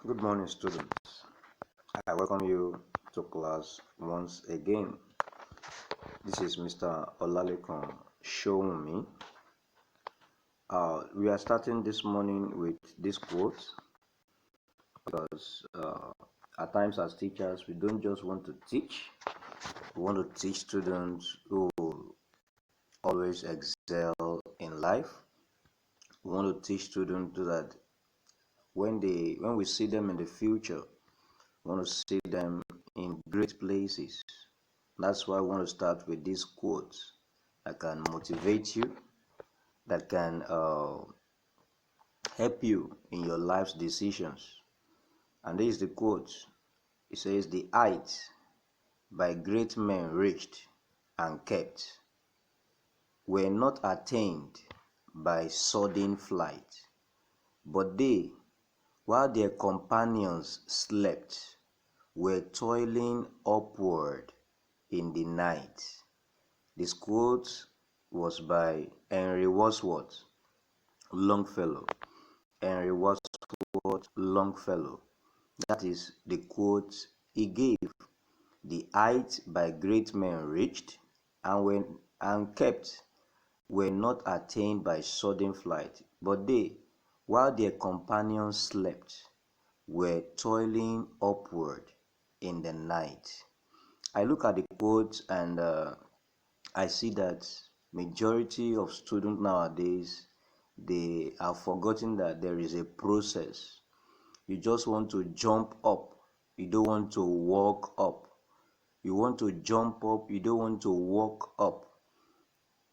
Good morning, students. I welcome you to class once again. This is Mr. Olalekan Showumi. We are starting this morning with this quote because at times as teachers, we don't just want to teach. We want to teach students who always excel in life. We want to teach students so that when we see them in the future, we want to see them in great places. That's why I want to start with this quote that can motivate you, that can help you in your life's decisions. And this is the quote. It says, "The heights by great men reached and kept were not attained by sudden flight, but they, while their companions slept, were toiling upward in the night." This quote was by Henry Wadsworth Longfellow. Henry Wadsworth Longfellow. That is the quote he gave. "The heights by great men reached and kept were not attained by sudden flight, but they, while their companions slept, were toiling upward in the night." I look at the quote and I see that majority of students nowadays, they have forgotten that there is a process. You just want to jump up, you don't want to walk up. You want to jump up, you don't want to walk up.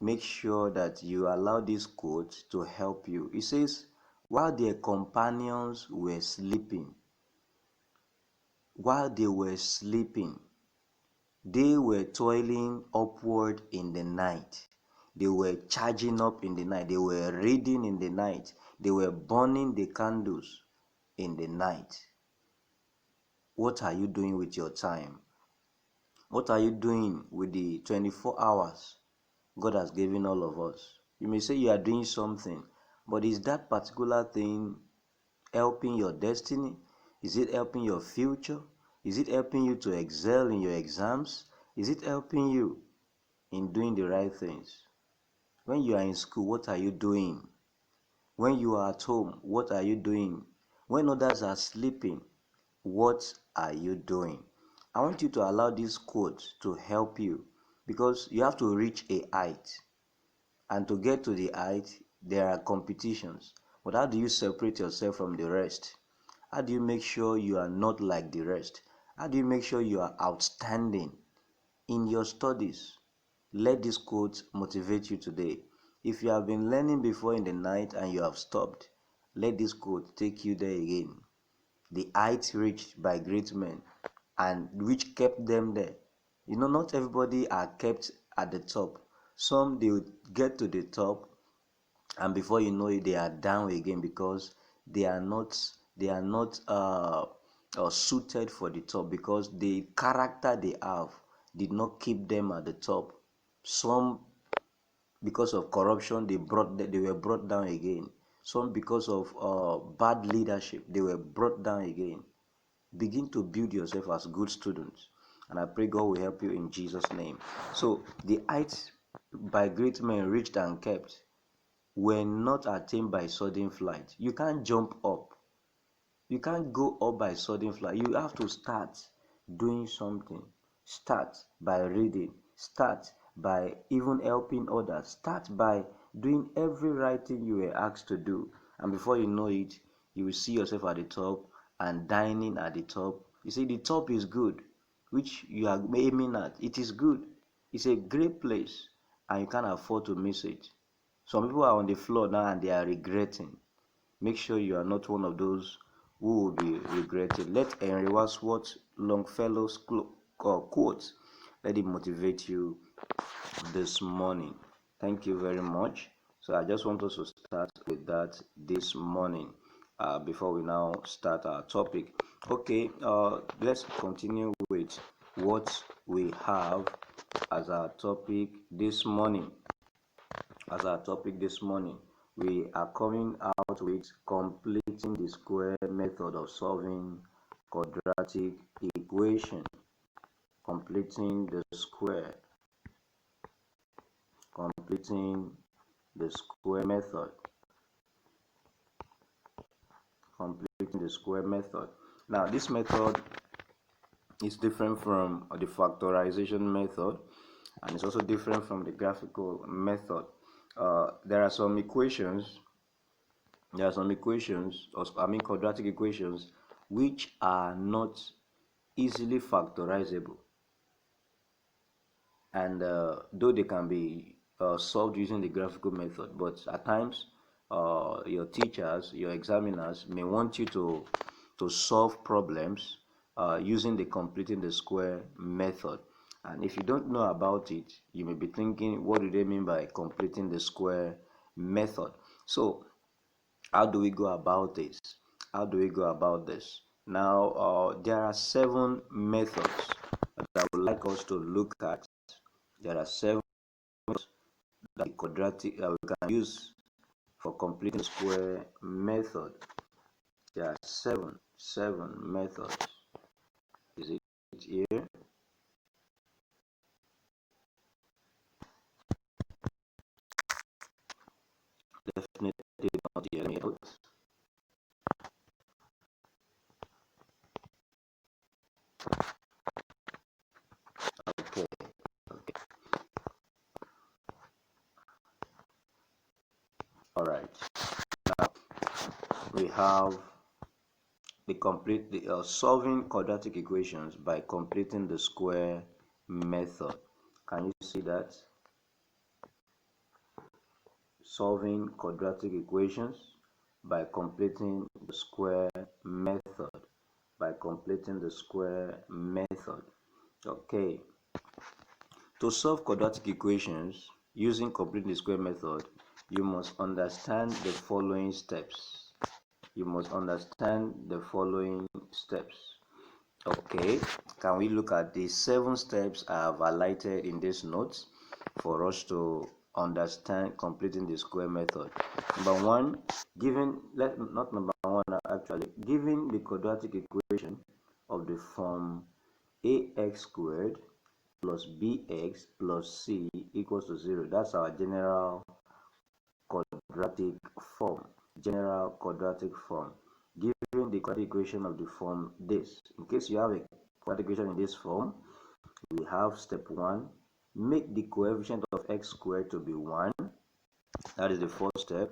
Make sure that you allow this quote to help you. It says, while their companions were sleeping, while they were sleeping, they were toiling upward in the night. They were charging up in the night. They were reading in the night. They were burning the candles in the night. What are you doing with your time? What are you doing with the 24 hours God has given all of us? You may say you are doing something, but is that particular thing helping your destiny? Is it helping your future? Is it helping you to excel in your exams? Is it helping you in doing the right things? When you are in school, what are you doing? When you are at home, what are you doing? When others are sleeping, what are you doing? I want you to allow this quote to help you because you have to reach a height. And to get to the height, there are competitions. But how do you separate yourself from the rest? How do you make sure you are not like the rest? How do you make sure you are outstanding in your studies? Let this quote motivate you today. If you have been learning before in the night and you have stopped, let this quote take you there again. The heights reached by great men and which kept them there. Not everybody are kept at the top. Some they will get to the top and before you know it, they are down again because they are not suited for the top because the character they have did not keep them at the top. Some because of corruption they were brought down again. Some because of bad leadership they were brought down again. Begin to build yourself as good students, and I pray God will help you in Jesus' name. So the heights by great men reached and kept were not attained by sudden flight. You can't jump up. You can't go up by sudden flight. You have to start doing something. Start by reading. Start by even helping others. Start by doing every right thing you were asked to do. And before you know it, you will see yourself at the top and dining at the top. You see, the top is good, which you are aiming at. It is good. It's a great place, and you can't afford to miss it. Some people are on the floor now and they are regretting. Make sure you are not one of those who will be regretting. Let Henry Wadsworth Longfellow's quote let it motivate you this morning. Thank you very much. So I just want us to start with that this morning before we now start our topic. Okay, let's continue with what we have as our topic this morning. We are coming out with complete completing the square method of solving quadratic equation. Completing the square method. Completing the square method. Now this method is different from the factorization method, and it's also different from the graphical method. There are some equations, quadratic equations, which are not easily factorizable, and though they can be solved using the graphical method, but at times your teachers, your examiners may want you to solve problems using the completing the square method. And if you don't know about it, you may be thinking, what do they mean by completing the square method? So how do we go about this? Now there are 7 methods that I would like us to look at. There are 7 methods that quadratic we can use for completing the square method. There are seven methods. Is it here? Definitely not here. Let me out. Okay. All right. Now we have the solving quadratic equations by completing the square method. Can you see that? Solving quadratic equations by completing the square method. Okay. To solve quadratic equations using completing the square method, you must understand the following steps. Okay, can we look at the 7 steps I have highlighted in this note for us to understand completing the square method? Number 1, given the quadratic equation of the form ax squared plus bx plus c equals to 0. That's our general quadratic form. Given the quadratic equation of the form this. In case you have a quadratic equation in this form, we have step 1, make the coefficient of x squared to be 1. That is the first step.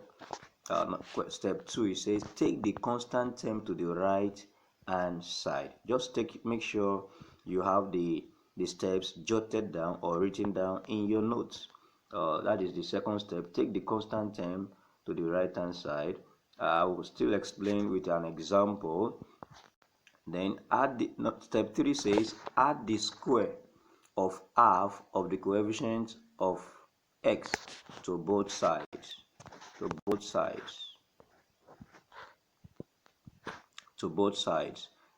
Step 2, it says take the constant term to the right hand side. Just make sure you have the steps jotted down or written down in your notes. That is the second step. Take the constant term to the right hand side. I will still explain with an example. Then step 3 says add the square of half of the coefficient of x to both sides.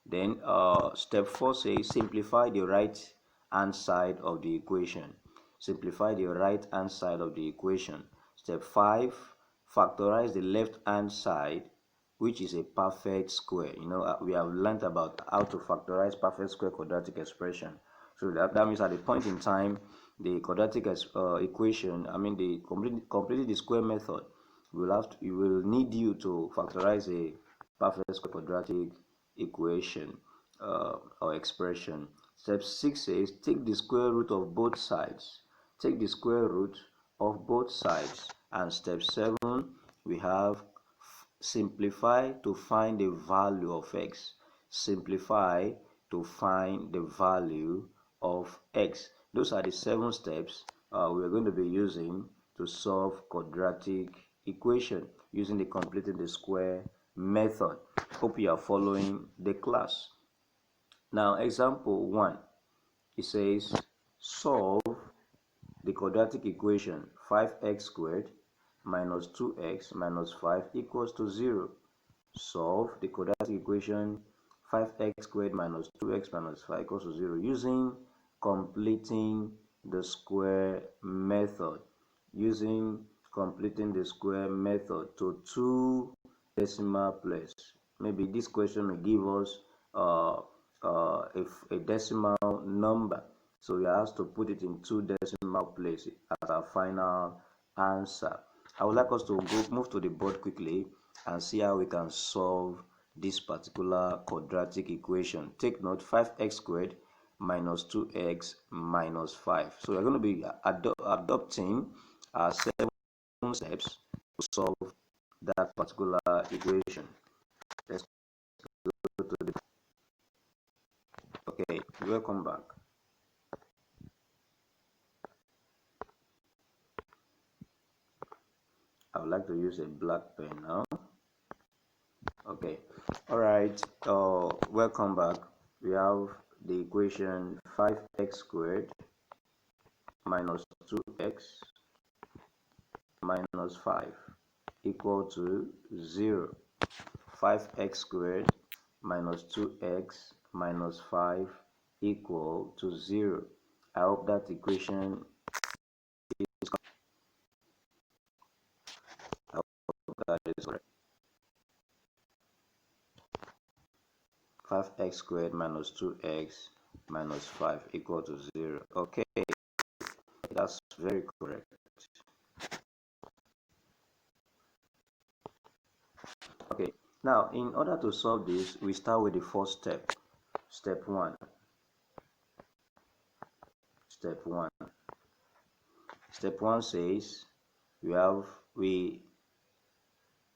Then step 4 says simplify the right hand side of the equation. Step 5, factorize the left hand side, which is a perfect square. We have learned about how to factorize perfect square quadratic expression. So that means at the point in time the quadratic equation, completing the square method, you will need you to factorize a perfect square quadratic equation or expression. Step 6 says take the square root of both sides. And step 7, we have simplify to find the value of x. Those are the 7 steps we are going to be using to solve quadratic equation using the completing the square method. Hope you are following the class. Now example 1, it says solve the quadratic equation 5x squared minus 2x minus 5 equals to 0. Solve the quadratic equation 5x squared minus 2x minus 5 equals to 0 using completing the square method. To 2 decimal place. Maybe this question may give us a decimal number, so we have to put it in 2 decimal places as our final answer. I would like us to move to the board quickly and see how we can solve this particular quadratic equation. Take note, 5x squared minus 2x minus 5. So we're going to be adopting 7 steps to solve that particular equation. Let's go to the... Okay, welcome back. I would like to use a black pen now. Okay, all right. Welcome back. We have the equation 5x squared minus 2x minus 5 equal to 0. 5x squared minus 2x minus 5 equal to 0. I hope that equation is correct. I hope that is correct. 5x squared minus 2x minus 5 equal to 0. Okay, that's very correct. Okay, now in order to solve this, we start with the first step. Step 1. Step 1. Step 1 says we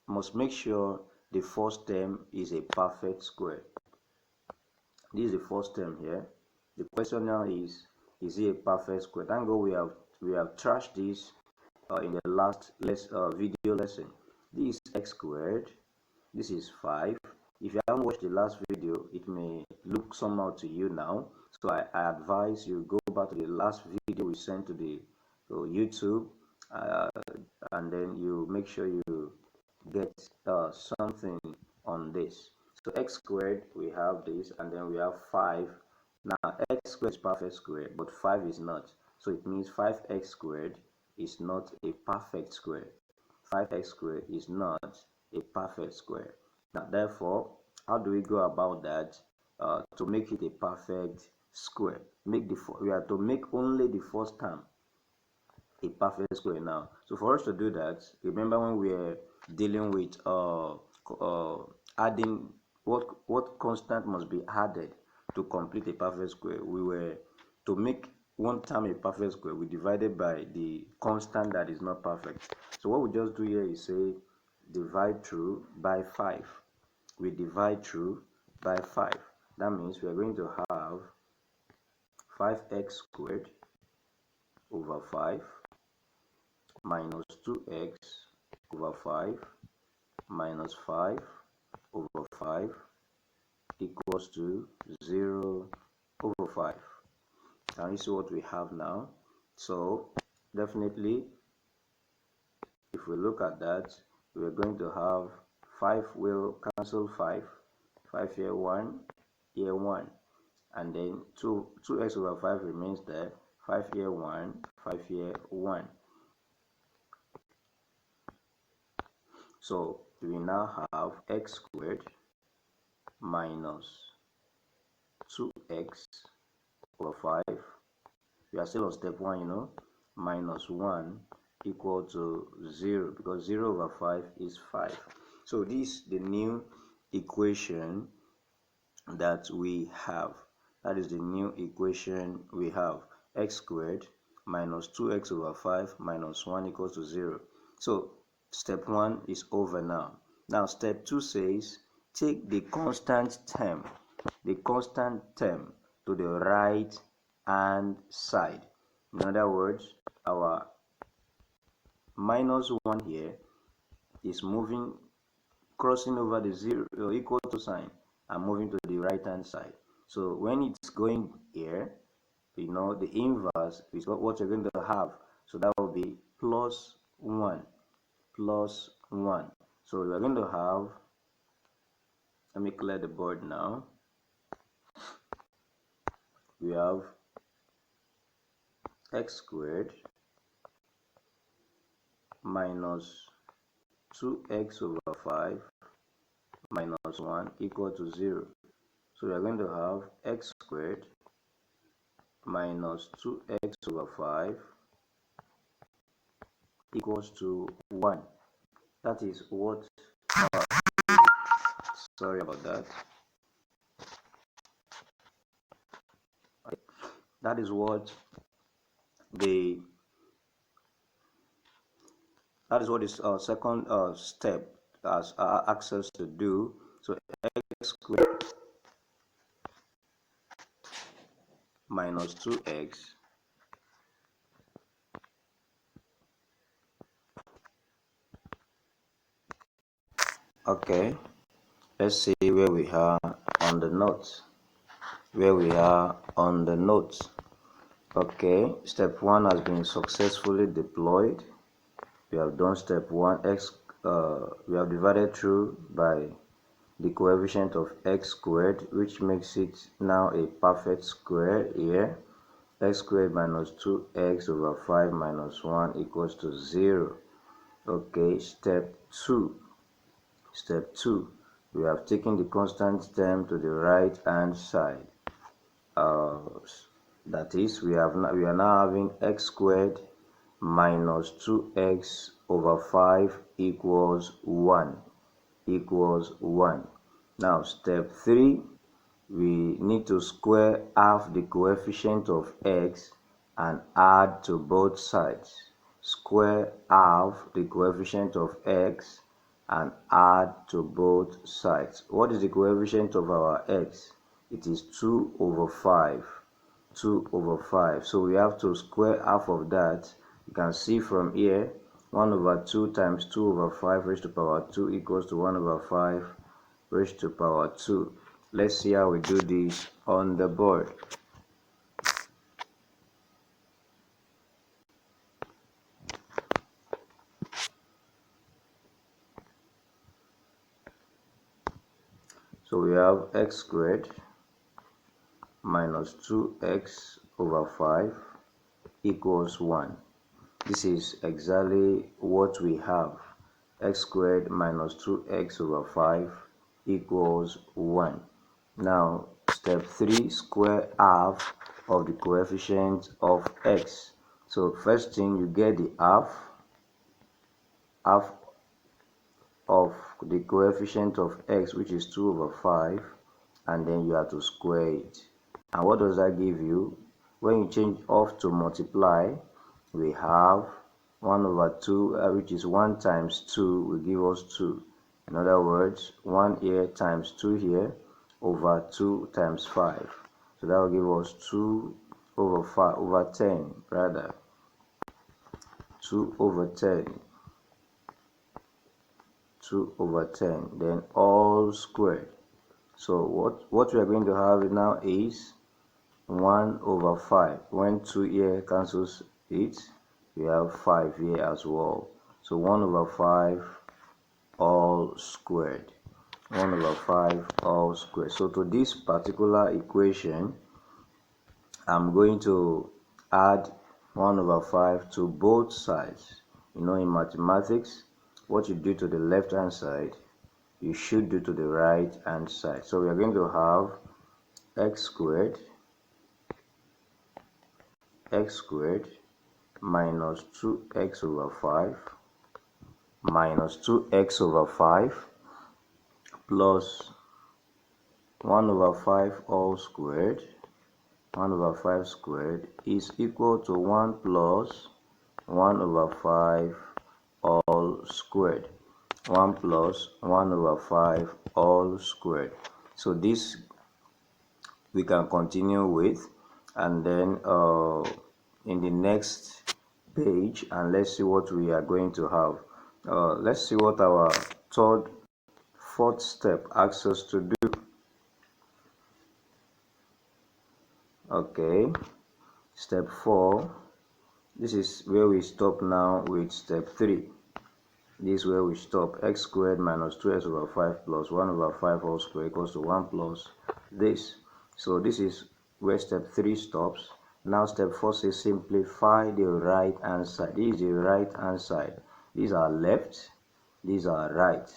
must make sure the first term is a perfect square. This is the first term here. The question now is it a perfect square? Thank God we have trashed this in the last video lesson. This is x squared. This is 5. If you haven't watched the last video, it may look somehow to you now. So I advise you go back to the last video we sent to the YouTube, and then you make sure you get something on this. So x squared, we have this, and then we have 5. Now x squared is perfect square, but 5 is not. So it means 5x squared is not a perfect square. 5x squared is not a perfect square. Now therefore, how do we go about that to make it a perfect square? We have to make only the first term a perfect square now. So for us to do that, remember when we were dealing with adding what constant must be added to complete a perfect square. We were to make one term a perfect square, we divided by the constant that is not perfect. So what we just do here is say divide through by 5. We divide through by 5. That means we are going to have 5x squared over 5 minus 2x over 5 minus 5 over 5 equals to 0 over 5. And you see what we have now. So definitely, if we look at that, we are going to have 5 will cancel 5 here 1, here 1, and then 2x over 5 remains there, 5 here 1, 5 here 1. So we now have x squared minus 2x over 5. We are still on step 1, minus 1 equal to 0, because 0 over 5 is 5. So this is the new equation that we have. That is the new equation we have. X squared minus 2x over 5 minus 1 equals to 0. So step 1 is over now. Now step 2 says take the constant term to the right hand side. In other words, our minus 1 here is crossing over the 0 equal to sign and moving to the right hand side. So when it's going here, the inverse is what you're going to have. So that will be plus 1. So we're going to have, let me clear the board now. We have x squared minus 2x over 5 minus 1 equal to 0. So we are going to have x squared minus 2x over 5 equals to 1. That is what sorry about that. That is what the this second step has access to do. So x squared minus 2x okay, let's see where we are on the notes. Okay, step 1 has been successfully deployed. We have done step 1. We have divided through by the coefficient of x squared, which makes it now a perfect square here. X squared minus 2x over 5 minus 1 equals to 0. Okay, step 2. We have taken the constant term to the right hand side. That is, we are now having x squared minus 2x over 5 equals 1. Now step 3, we need to square half the coefficient of x and add to both sides. Square half the coefficient of x and add to both sides. What is the coefficient of our x? It is 2 over 5. 2 over 5. So we have to square half of that. You can see from here 1 over 2 times 2 over 5 raised to power 2 equals to 1 over 5 raised to power 2. Let's see how we do this on the board. So we have x squared minus 2x over 5 equals 1. This is exactly what we have. X squared minus 2x over 5 equals 1. Now step 3, square half of the coefficient of x. So first thing, you get the half of the coefficient of x, which is 2 over 5, and then you have to square it. And what does that give you? When you change off to multiply, we have 1 over 2, which is 1 times 2 will give us 2. In other words, 1 here times 2 here over 2 times 5. So that will give us 2 over 5 over 10 rather. 2 over 10. 2 over 10, then all squared. So what we are going to have now is 1 over 5. When 2 here cancels it, we have 5 here as well. So 1 over 5 all squared. 1 over 5 all squared. So to this particular equation, I'm going to add 1 over 5 to both sides. You know, in mathematics, what you do to the left hand side, you should do to the right hand side. So we are going to have x squared minus 2x over 5 minus 2x over 5 plus 1 over 5 all squared. 1 over 5 squared is equal to 1 plus 1 over 5 all squared. 1 plus 1 over 5 all squared. So this we can continue with, and then in the next page, and let's see what we are going to have. Let's see what our fourth step asks us to do. Okay, step 4, this is where we stop now with step 3. This is where we stop. X squared minus 2x over 5 plus 1 over 5 whole square equals to 1 plus this. So this is where step 3 stops. Now step 4 says simplify the right hand side. This is the right hand side. These are left, these are right.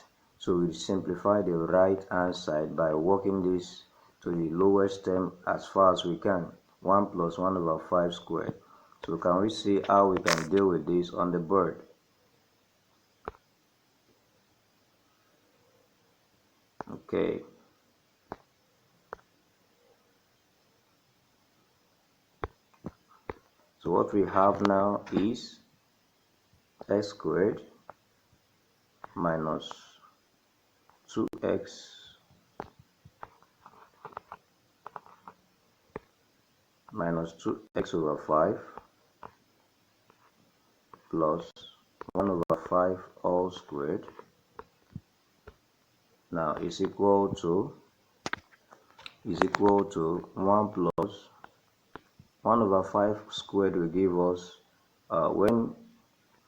So we simplify the right hand side by working this to the lowest term as far as we can. 1 plus 1 over 5 squared. So can we see how we can deal with this on the board? Okay. So what we have now is x squared minus 2x minus 2x over 5 plus 1 over 5 all squared now is equal to 1 plus 1 over 5 squared will give us when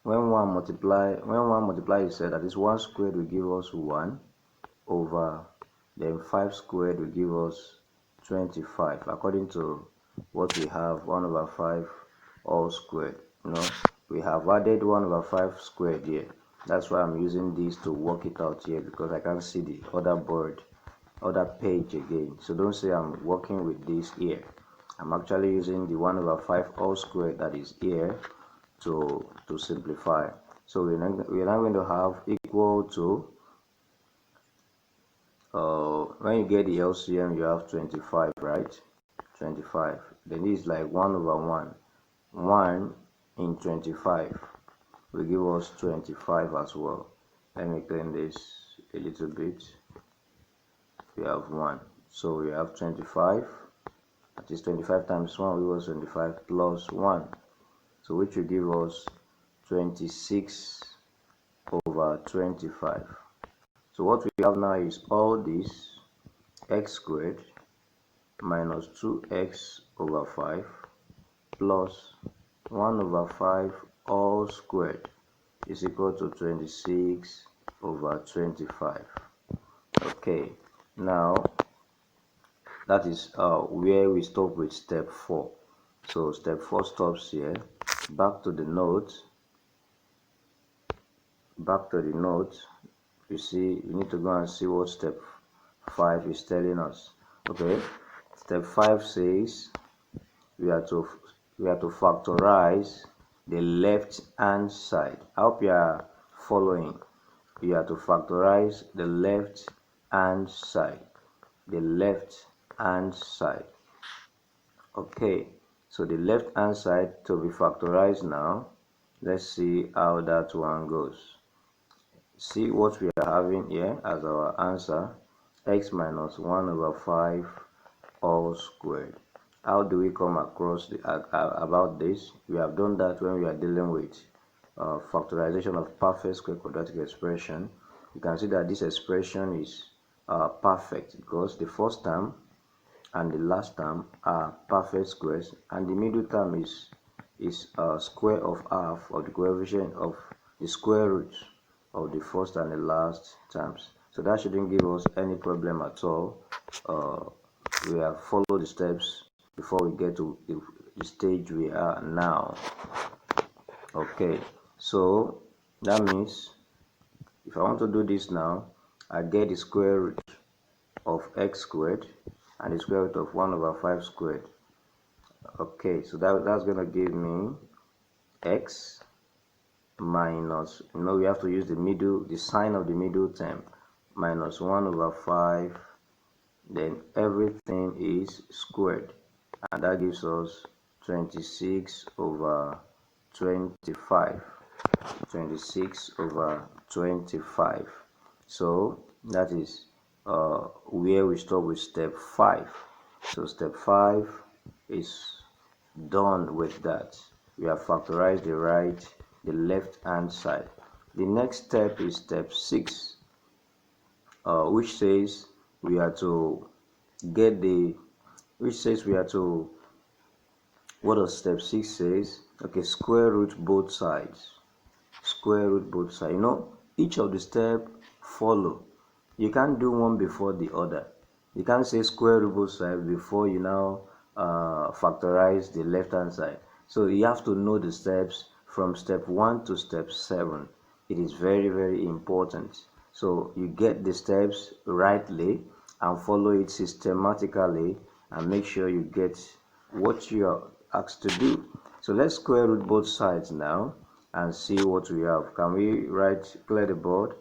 one multiply is said, that is 1 squared will give us 1 over, then 5 squared will give us 25 according to what we have. 1 over 5 all squared. We have added 1 over 5 squared here. That's why I'm using this to work it out here, because I can't see the other page again. So don't say I'm working with this here. I'm actually using the 1 over 5 all squared that is here to simplify. So we're now going to have equal to, when you get the LCM, you have 25, right? 25. Then this is like 1 over 1. 1 in 25 will give us 25 as well. Let me clean this a little bit. We have 1. So we have 25. That is 25 times 1 will give us 25 plus 1. So which will give us 26 over 25. So what we have now is all this x squared minus 2x over 5 plus 1 over 5 all squared is equal to 26 over 25. Okay, now that is where we stop with step 4. So step 4 stops here. Back to the note. You see, you need to go and see what step 5 is telling us. Okay, step 5 says we are to factorize the left hand side. I hope you are following. We are to factorize the left hand side. Okay, so the left hand side to be factorized now. Let's see how that one goes. See what we are having here as our answer: x minus 1 over 5 all squared. How do we come across about this? We have done that when we are dealing with factorization of perfect square quadratic expression. You can see that this expression is perfect because the first term and the last term are perfect squares, and the middle term is square of half of the coefficient of the square root of the first and the last terms. So that shouldn't give us any problem at all. We have followed the steps before we get to the stage we are now. Okay, so that means if I want to do this now, I get the square root of x squared and the square root of 1 over 5 squared. Okay, so that's going to give me x minus, we have to use the sign of the middle term, minus 1 over 5, then everything is squared, and that gives us 26 over 25. 26 over 25. So that is where we stop with step 5. So step 5 is done with that. We have factorized the left hand side. The next step is step 6, which says we are to what does step 6 says? Okay, square root both sides. Each of the step follow. You can't do one before the other. You can't say square root both sides before you now factorize the left hand side. So you have to know the steps from step 1 to step 7. It is very, very important. So you get the steps rightly and follow it systematically and make sure you get what you are asked to do. So let's square root both sides now and see what we have. Can we clear the board?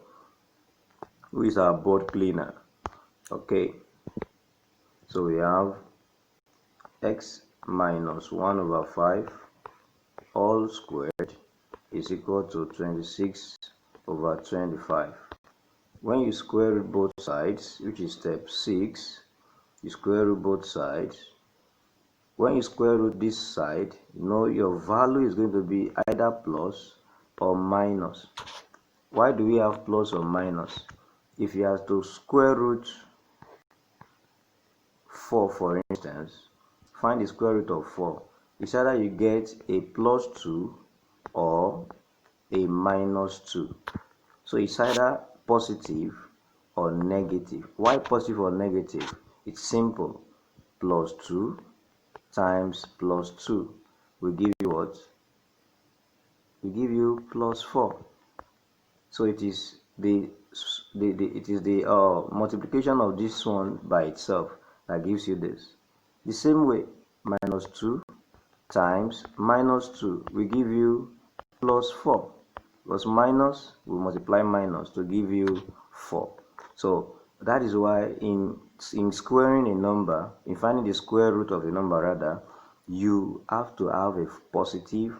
Who is our board cleaner? Okay, so we have x minus 1 over 5 all squared is equal to 26 over 25. When you square root both sides, which is step 6, you square root both sides. When you square root this side, you know your value is going to be either plus or minus. Why do we have plus or minus? If you have to square root 4, for instance, find the square root of 4. It's either you get a plus 2 or a minus 2. So it's either positive or negative. Why positive or negative? It's simple. Plus 2 times plus 2 will give you what? Will give you plus 4. So it is the multiplication of this one by itself that gives you this. The same way, minus 2 times minus 2 will give you plus 4. Because minus will multiply minus to give you 4. So that is why in squaring a number, in finding the square root of a number rather, you have to have a positive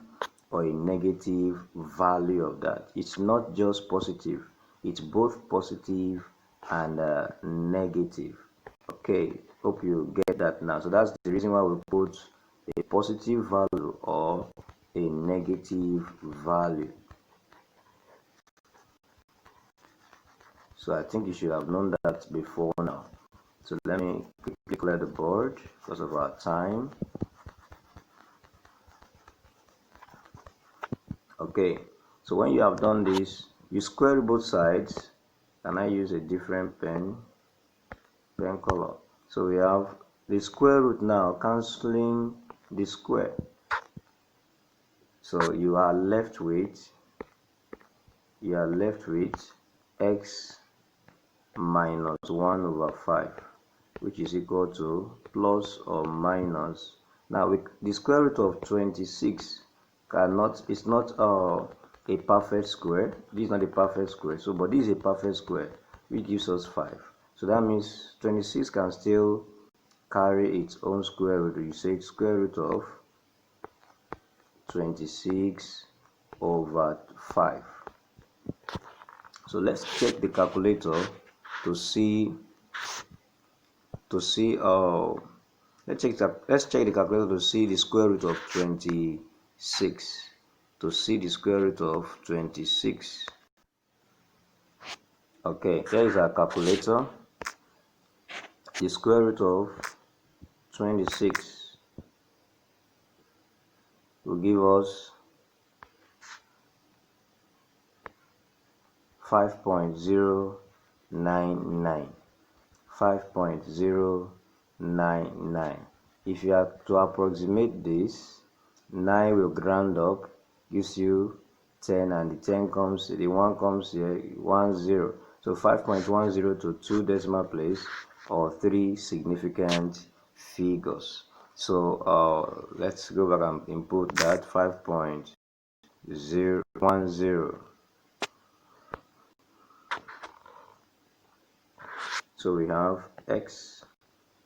or a negative value of that. It's not just positive, it's both positive and negative. Okay, hope you get that now. So that's the reason why we put a positive value or a negative value. So I think you should have known that before now. So let me quickly clear the board because of our time. Okay, so when you have done this, you square both sides. Can I use a different pen color? So we have the square root now cancelling the square. So you are left with x minus 1 over 5, which is equal to plus or minus. Now the square root of 26 is not a perfect square. This is not a perfect square, so but this is a perfect square, which gives us 5. So that means 26 can still carry its own square root. You say square root of 26 over 5. So let's check the calculator to see let's check the calculator to see the square root of 26. To see the square root of 26. Okay, here is our calculator. The square root of 26 will give us 5.099. 5.099. If you have to approximate this, 9 will round up, gives you 10, and the 10 comes, the 1 comes here, 10. So 5.10 to 2 decimal place or 3 significant figures. So let's go back and input that 5.010. So we have x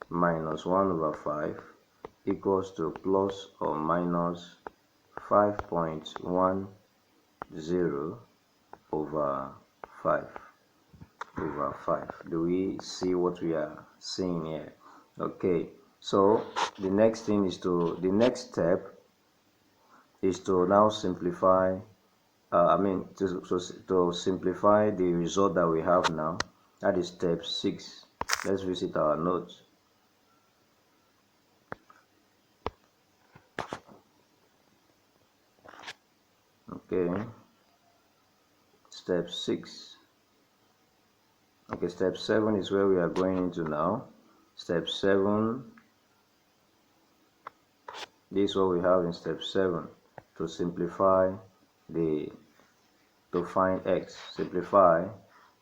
minus 1 over 5 equals to plus or minus 5.10 over 5 over 5. Do we see what we are seeing here? Okay, so the next step is to now simplify to simplify the result that we have now. That is step 6. Let's visit our notes. Okay, step 6. Okay, step 7 is where we are going into now. Step 7, this is what we have in step 7. To simplify to find x, simplify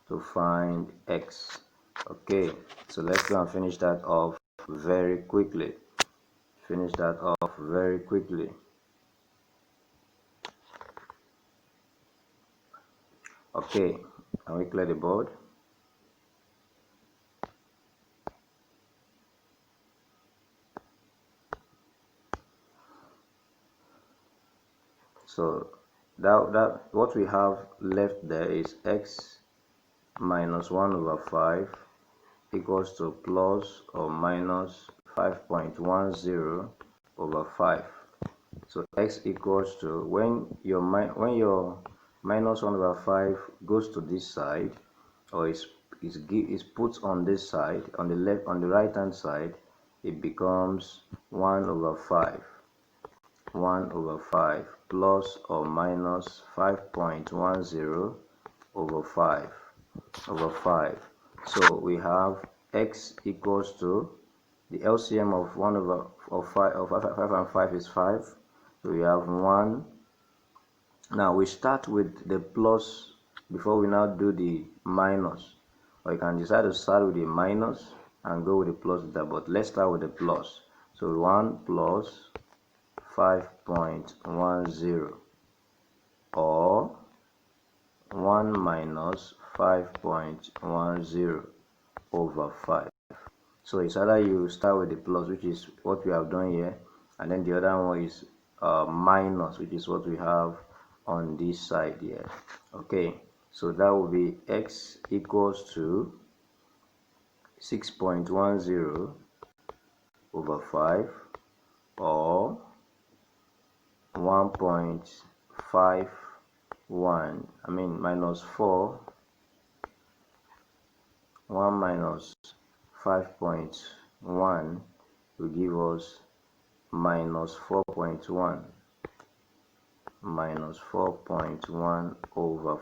to find x. Okay, so let's go and finish that off very quickly. Finish that off very quickly. Okay, can we clear the board? So that what we have left there is x minus 1 over 5 equals to plus or minus 5.10 over 5. So x equals to, when your minus 1 over 5 goes to this side, or is put on this side, on the right hand side, it becomes 1 over 5 plus or minus 5.10 over 5 over 5. So we have x equals to, the LCM of 1 over of 5 and 5 is 5. So we have 1. Now we start with the plus before we now do the minus, or you can decide to start with the minus and go with the plus there, but let's start with the plus. So 1 plus 5.10 or 1 minus 5.10 over 5. So it's either you start with the plus, which is what we have done here, and then the other one is minus, which is what we have on this side here. Okay, so that will be x equals to 6.10 over 5 or 1.51, minus 4, 1 minus 5.1 will give us minus 4.1 over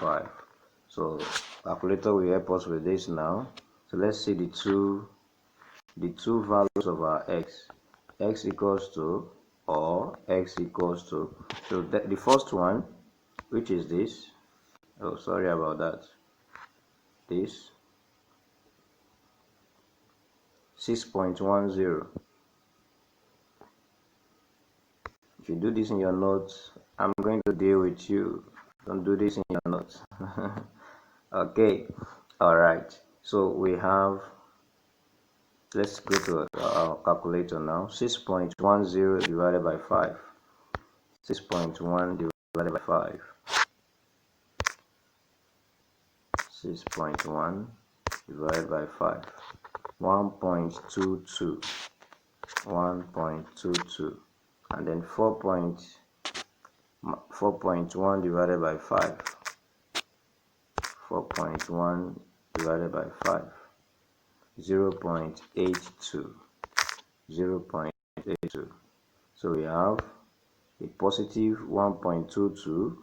5. So calculator will help us with this now. So let's see the two values of our x equals to, or x equals to, so the first one, which is this, oh sorry about that, this 6.10. If you do this in your notes, I'm going to deal with you. Don't do this in your notes. Okay, all right, so we have, let's go to our calculator now. 6.10 divided by 5. 6.1 divided by 5. 6.1 divided by 5. 1.22. 1.22. And then 4.1 divided by 5. 4.1 divided by 5. 0.82. 0.82. So we have a positive 1.22,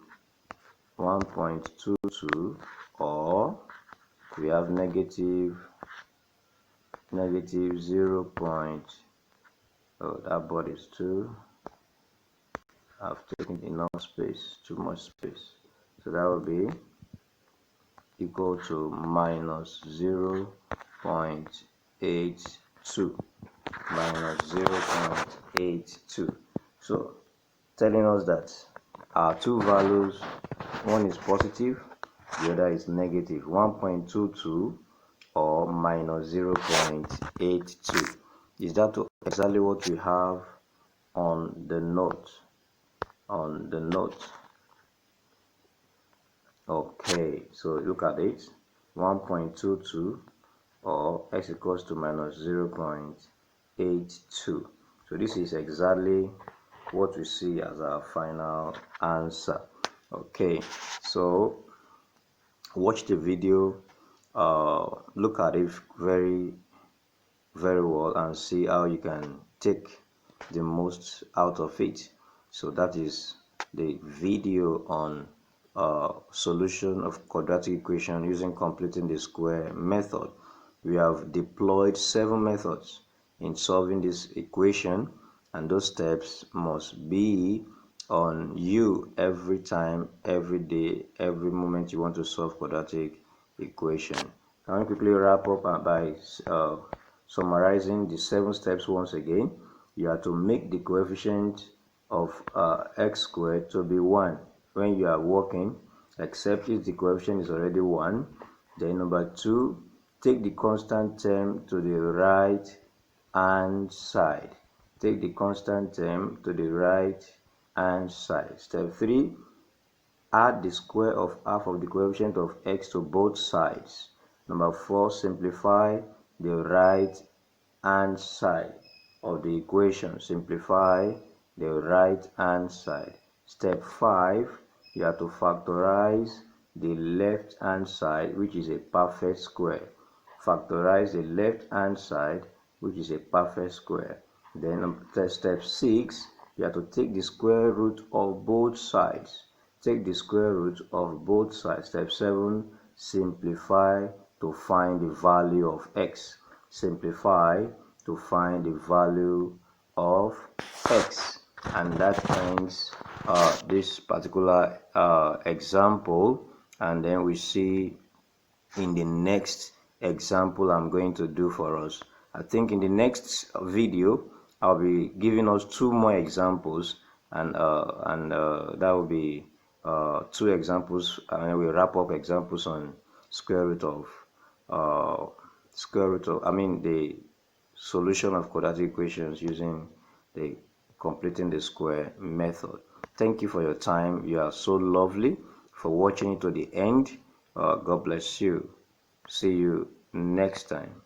1.22, or we have negative 0. Oh, that board is too, I've taken enough space, too much space. So that will be equal to minus 0.82. Minus 0.82. So telling us that our two values, one is positive, the other is negative, 1.22 or minus 0.82. Is that exactly what we have on the note? Okay, so look at it, 1.22 or x equals to minus 0.82. So this is exactly what we see as our final answer. Okay, so watch the video, look at it very well and see how you can take the most out of it. So that is the video on solution of quadratic equation using completing the square method. We have deployed 7 methods in solving this equation, and those steps must be on you every time, every day, every moment you want to solve quadratic equation. I want to quickly wrap up by summarizing the 7 steps once again. You have to make the coefficient of x squared to be 1 when you are working, except if the coefficient is already 1. Then number 2, take the constant term to the right hand side. Take the constant term to the right hand side. Step 3, add the square of half of the coefficient of x to both sides. Number 4, simplify the right hand side of the equation. Simplify the right hand side. Step 5, you have to factorize the left hand side, which is a perfect square. Factorize the left hand side, which is a perfect square. Then step 6, you have to take the square root of both sides. Take the square root of both sides. Step 7, simplify to find the value of x. Simplify to find the value of x. And that ends this particular example, and then we see in the next example I'm going to do for us. I think in the next video I'll be giving us 2 more examples, and that will be 2 examples, and we wrap up examples on square root of the solution of quadratic equations using the completing the square method. Thank you for your time. You are so lovely for watching it to the end. God bless you. See you next time.